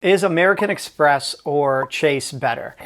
Is American Express or Chase better?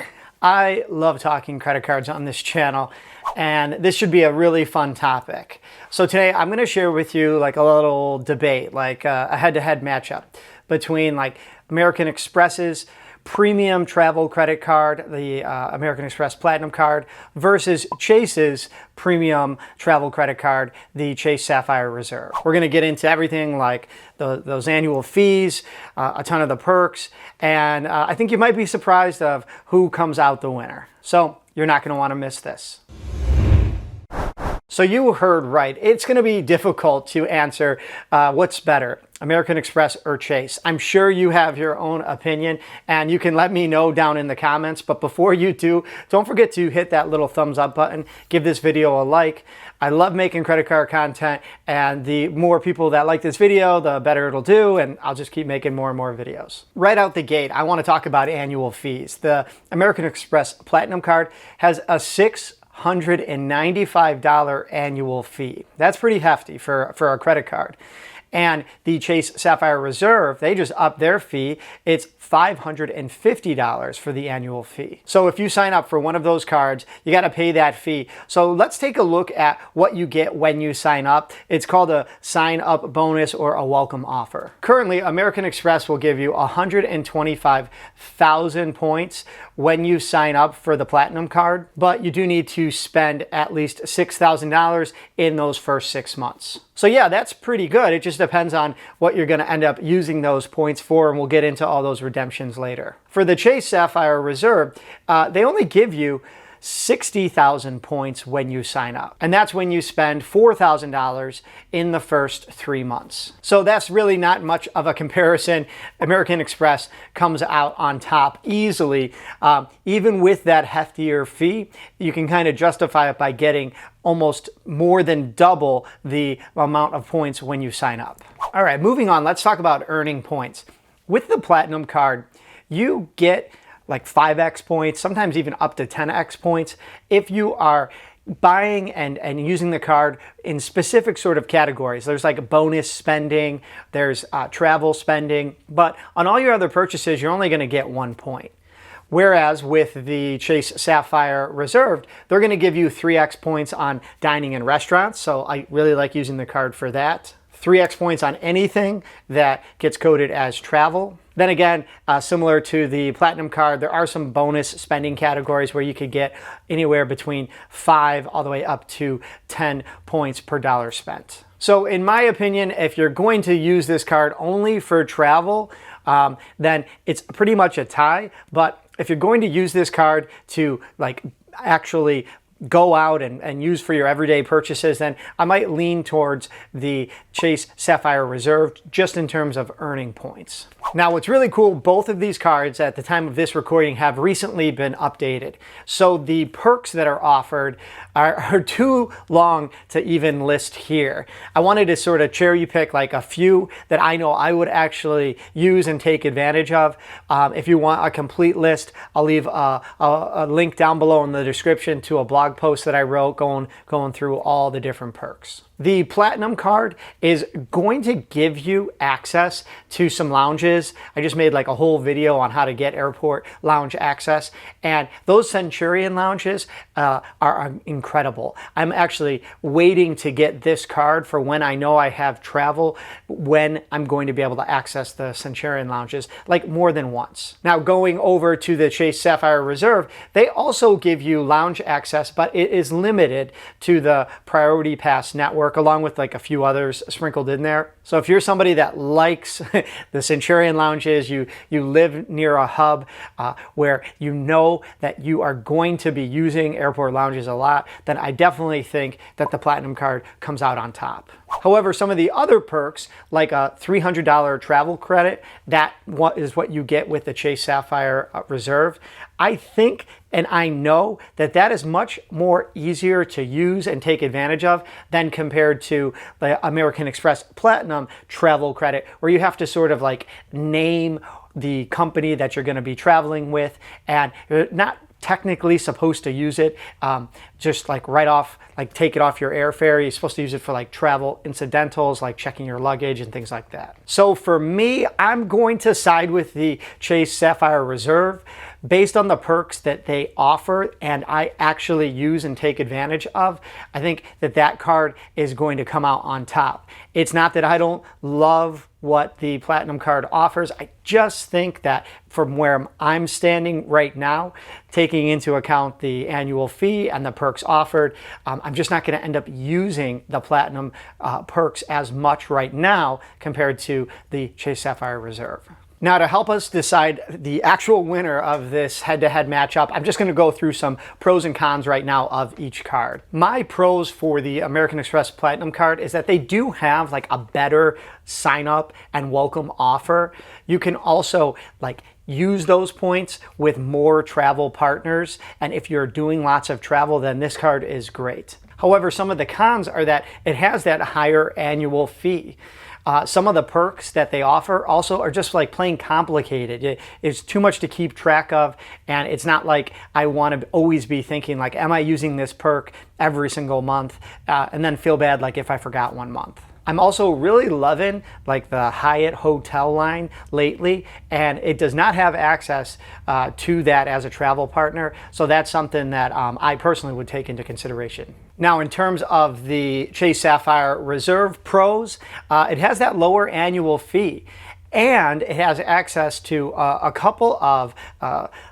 I love talking credit cards on this channel, and this should be a really fun topic. So today I'm going to share with you like a little debate, like a head-to-head matchup between like American Express's premium travel credit card, the American Express Platinum card, versus Chase's premium travel credit card, the Chase Sapphire Reserve. We're going to get into everything like those annual fees, a ton of the perks, and I think you might be surprised of who comes out the winner. So you're not going to want to miss this. So you heard right. It's going to be difficult to answer what's better, American Express or Chase. I'm sure you have your own opinion, and you can let me know down in the comments. But before you do, don't forget to hit that little thumbs up button. Give this video a like. I love making credit card content, and the more people that like this video, the better it'll do, and I'll just keep making more and more videos. Right out the gate, I want to talk about annual fees. The American Express Platinum card has a $695 annual fee. That's pretty hefty for a credit card. And the Chase Sapphire Reserve, they just upped their fee. It's $550 for the annual fee. So if you sign up for one of those cards, you got to pay that fee. So let's take a look at what you get when you sign up. It's called a sign up bonus or a welcome offer. Currently, American Express will give you 125,000 points when you sign up for the Platinum card, but you do need to spend at least $6,000 in those first 6 months. So yeah, that's pretty good. It just depends on what you're going to end up using those points for, and we'll get into all those redemptions later. For the Chase Sapphire Reserve, they only give you 60,000 points when you sign up. And that's when you spend $4,000 in the first 3 months. So that's really not much of a comparison. American Express comes out on top easily. Even with that heftier fee, you can kind of justify it by getting almost more than double the amount of points when you sign up. All right, moving on, let's talk about earning points. With the Platinum card, you get like 5x points, sometimes even up to 10x points if you are buying and using the card in specific sort of categories. There's like bonus spending, there's travel spending, but on all your other purchases, you're only going to get 1 point. Whereas with the Chase Sapphire Reserve, they're going to give you 3x points on dining in restaurants, so I really like using the card for that. 3x points on anything that gets coded as travel. Then again, similar to the Platinum card, there are some bonus spending categories where you could get anywhere between 5 all the way up to 10 points per dollar spent. So in my opinion, if you're going to use this card only for travel, then it's pretty much a tie. But if you're going to use this card to like actually go out and use for your everyday purchases, then I might lean towards the Chase Sapphire Reserve just in terms of earning points. Now, what's really cool, both of these cards at the time of this recording have recently been updated. So the perks that are offered are too long to even list here. I wanted to sort of cherry pick like a few that I know I would actually use and take advantage of. If you want a complete list, I'll leave a link down below in the description to a blog post that I wrote going through all the different perks. The Platinum card is going to give you access to some lounges. I just made like a whole video on how to get airport lounge access, and those Centurion lounges are incredible. I'm actually waiting to get this card for when I know I have travel, when I'm going to be able to access the Centurion lounges like more than once. Now, going over to the Chase Sapphire Reserve, they also give you lounge access, but it is limited to the Priority Pass network, along with like a few others sprinkled in there. So if you're somebody that likes the Centurion lounges, you live near a hub where you know that you are going to be using airport lounges a lot, then I definitely think that the Platinum card comes out on top. However, some of the other perks, like a $300 travel credit, that is what you get with the Chase Sapphire Reserve. I think and I know that that is much more easier to use and take advantage of than compared to the American Express Platinum travel credit, where you have to sort of like name the company that you're going to be traveling with, and not technically supposed to use it just like right off, like take it off your airfare. You're supposed to use it for like travel incidentals, like checking your luggage and things like that. So for me, I'm going to side with the Chase Sapphire Reserve based on the perks that they offer and I actually use and take advantage of. I think that that card is going to come out on top. It's not that I don't love what the Platinum card offers. I just think that from where I'm standing right now, taking into account the annual fee and the perks offered, I'm just not going to end up using the Platinum perks as much right now compared to the Chase Sapphire Reserve. Now, to help us decide the actual winner of this head-to-head matchup, I'm just going to go through some pros and cons right now of each card. My pros for the American Express Platinum card is that they do have like a better sign up and welcome offer. You can also like use those points with more travel partners, and if you're doing lots of travel, then this card is great. However, some of the cons are that it has that higher annual fee. Some of the perks that they offer also are just like plain complicated. It's too much to keep track of, and it's not like I want to always be thinking like, am I using this perk every single month, and then feel bad like if I forgot one month. I'm also really loving like the Hyatt hotel line lately, and it does not have access to that as a travel partner. So that's something that I personally would take into consideration. Now, in terms of the Chase Sapphire Reserve pros, it has that lower annual fee. And it has access to a couple of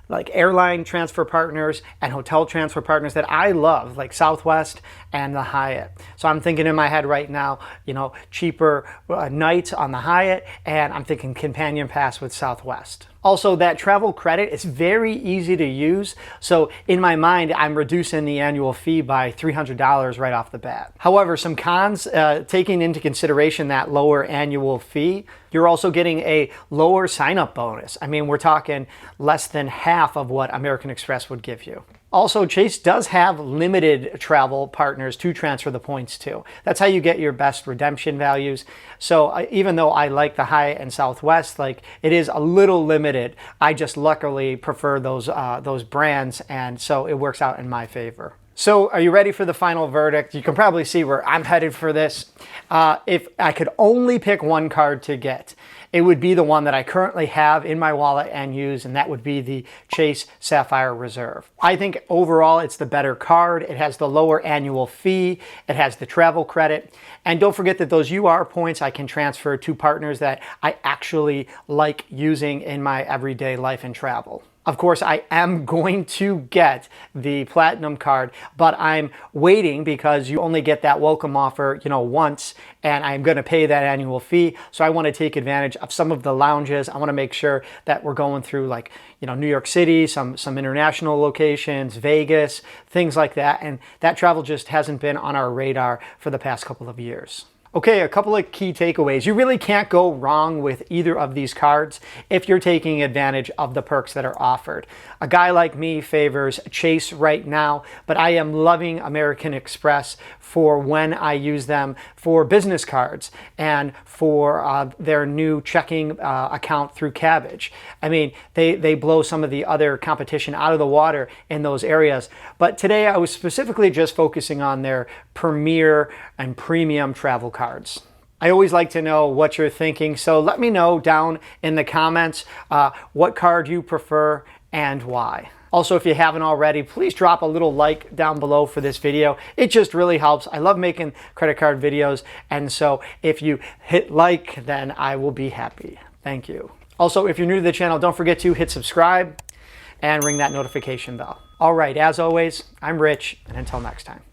like airline transfer partners and hotel transfer partners that I love, like Southwest and the Hyatt. So I'm thinking in my head right now, you know, cheaper nights on the Hyatt, and I'm thinking companion pass with Southwest. Also, that travel credit is very easy to use. So in my mind, I'm reducing the annual fee by $300 right off the bat. However, some cons, taking into consideration that lower annual fee, you're also getting a lower sign-up bonus. I mean, we're talking less than half of what American Express would give you. Also, Chase does have limited travel partners to transfer the points to. That's how you get your best redemption values. So even though I like the Hyatt and Southwest, like it is a little limited, I just luckily prefer those brands, and so it works out in my favor. So are you ready for the final verdict? You can probably see where I'm headed for this. If I could only pick one card to get, it would be the one that I currently have in my wallet and use, and that would be the Chase Sapphire Reserve. I think overall it's the better card. It has the lower annual fee. It has the travel credit. And don't forget that those UR points I can transfer to partners that I actually like using in my everyday life and travel. Of course, I am going to get the Platinum card, but I'm waiting because you only get that welcome offer, you know, once, and I'm going to pay that annual fee. So I want to take advantage of some of the lounges. I want to make sure that we're going through like, you know, New York City, some international locations, Vegas, things like that. And that travel just hasn't been on our radar for the past couple of years. Okay, a couple of key takeaways. You really can't go wrong with either of these cards if you're taking advantage of the perks that are offered. A guy like me favors Chase right now, but I am loving American Express for when I use them for business cards and for their new checking account through Kabbage. I mean, they blow some of the other competition out of the water in those areas. But today I was specifically just focusing on their premier and premium travel cards. I always like to know what you're thinking, so let me know down in the comments what card you prefer and why. Also, if you haven't already, please drop a little like down below for this video. It just really helps. I love making credit card videos, and so if you hit like, then I will be happy. Thank you. Also, if you're new to the channel, don't forget to hit subscribe and ring that notification bell. All right, as always, I'm Rich, and until next time.